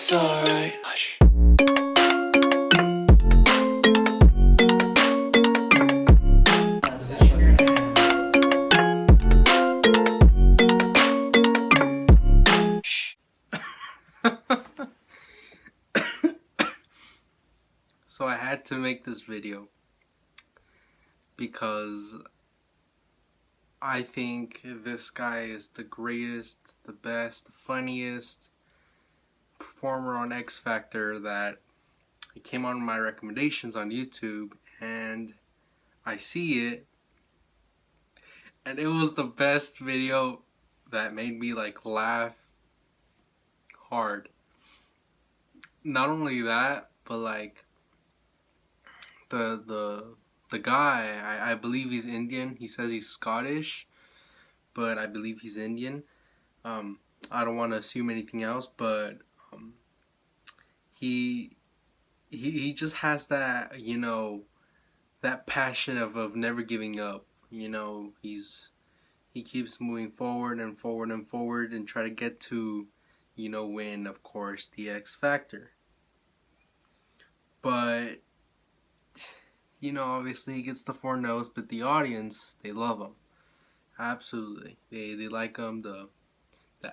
it's alright. Hush. So I had to make this video because I think this guy is the greatest, the best, the funniest performer on X Factor that it came on my recommendations on YouTube, and I see it, and it was the best video that made me like laugh hard. Not only that, but like the guy, I believe he's Indian. He says he's Scottish, but I believe he's Indian. I don't want to assume anything else, but he just has that, you know, that passion of never giving up. You know, he keeps moving forward and forward and forward and try to get to, you know, win, of course, the X Factor. But you know, obviously he gets the 4 no's, but the audience, they love him. Absolutely. They like him, the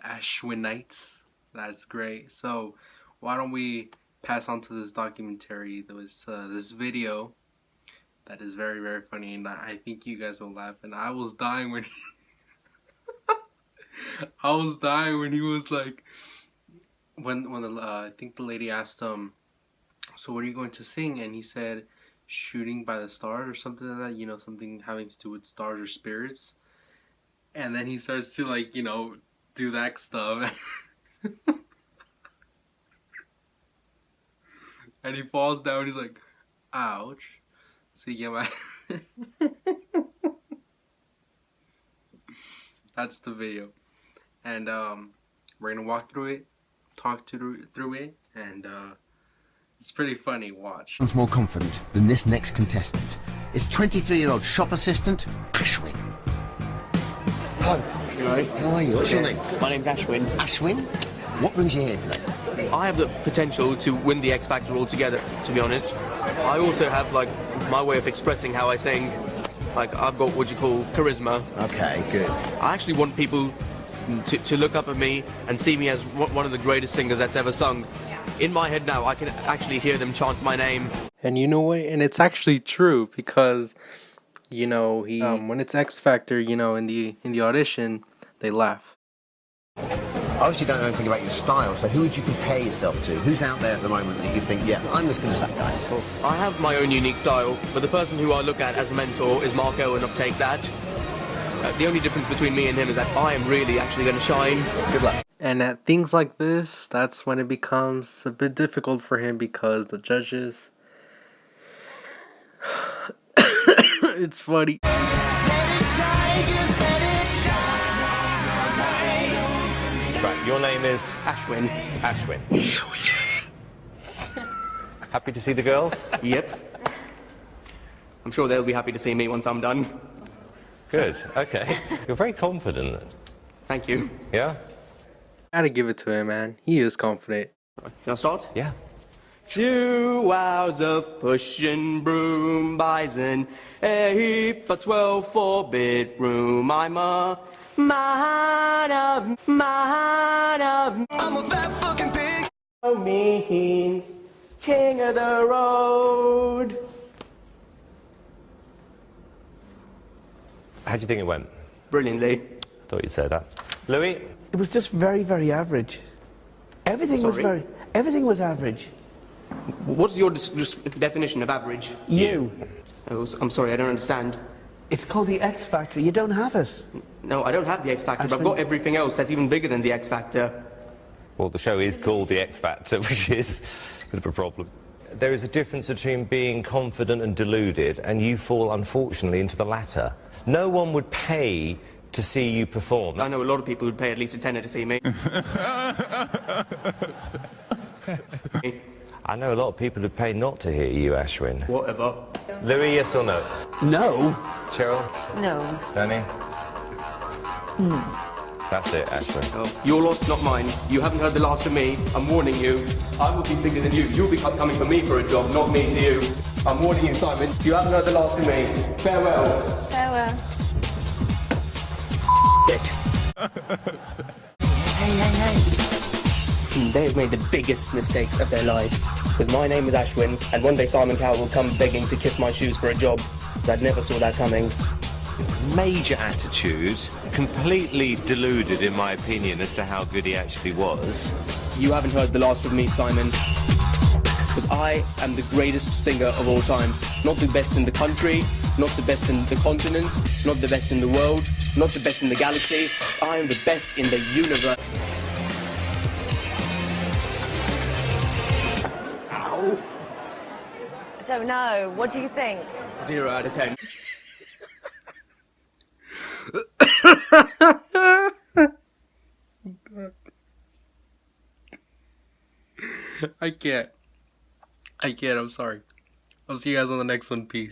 Ashwinites. That's great. So why don't we pass on to this documentary, this video that is very, very funny, and I think you guys will laugh. And I was dying when I was dying when he was like, when I think the lady asked him, so what are you going to sing? And he said, Shooting by the Stars or something like that, you know, something having to do with stars or spirits. And then he starts to, like, you know, do that stuff. And he falls down, he's like, ouch. So you get my that's the video. And we're gonna walk through it, talk through it, and it's pretty funny, watch. One's more confident than this next contestant. It's 23-year-old shop assistant, Ashwin. Hi. Hello. How are you? What's your name? My name's Ashwin. Ashwin? What brings you here today? I have the potential to win the X Factor altogether, to be honest. I also have, like, my way of expressing how I sing. Like, I've got what you call charisma. Okay, good. I actually want people to look up at me and see me as one of the greatest singers that's ever sung. In my head now, I can actually hear them chant my name. And you know what? And it's actually true because, you know, he when it's X Factor, you know, in the audition, they laugh. Obviously, you don't know anything about your style, so who would you compare yourself to? Who's out there at the moment that you think, yeah, I'm just going to that guy? Well, I have my own unique style, but the person who I look at as a mentor is Mark Owen of Take That. The only difference between me and him is that I am really actually going to shine. Good luck. And at things like this, that's when it becomes a bit difficult for him because the judges... It's funny. Right, your name is? Ashwin. Ashwin. Happy to see the girls? Yep. I'm sure they'll be happy to see me once I'm done. Good, okay. You're very confident. Thank you. Yeah? Gotta give it to him, man. He is confident. Can I start? Yeah. 2 hours of pushing broom bison, a heap of 12 4-bedroom. I'm a man of, I'm a fat fucking pig. No means king of the road. How do you think it went? Brilliantly. Thought you'd say that. Louis? It was just very, very average. Everything was average. What's your definition of average? You. Oh, I'm sorry, I don't understand. It's called the X Factor. You don't have it. No, I don't have the X Factor, but I've got everything else that's even bigger than the X Factor. Well, the show is called The X Factor, which is a bit of a problem. There is a difference between being confident and deluded, and you fall, unfortunately, into the latter. No one would pay to see you perform. I know a lot of people who'd pay at least a tenner to see me. I know a lot of people who'd pay not to hear you, Ashwin. Whatever. Louis, yes or no? No. Cheryl? No. Danny? That's it, Ashwin. Oh, your loss, not mine. You haven't heard the last of me. I'm warning you. I will be bigger than you. You'll be coming for me for a job, not me to you. I'm warning you, Simon. You haven't heard the last of me. Farewell. Farewell. They've made the biggest mistakes of their lives. Because my name is Ashwin, and one day Simon Cowell will come begging to kiss my shoes for a job. I never saw that coming. Major attitude, completely deluded in my opinion as to how good he actually was. You haven't heard the last of me, Simon. Because I am the greatest singer of all time. Not the best in the country, not the best in the continent, not the best in the world, not the best in the galaxy. I am the best in the universe. Ow! I don't know. What do you think? 0 out of 10. I can't. I'm sorry. I'll see you guys on the next one. Peace.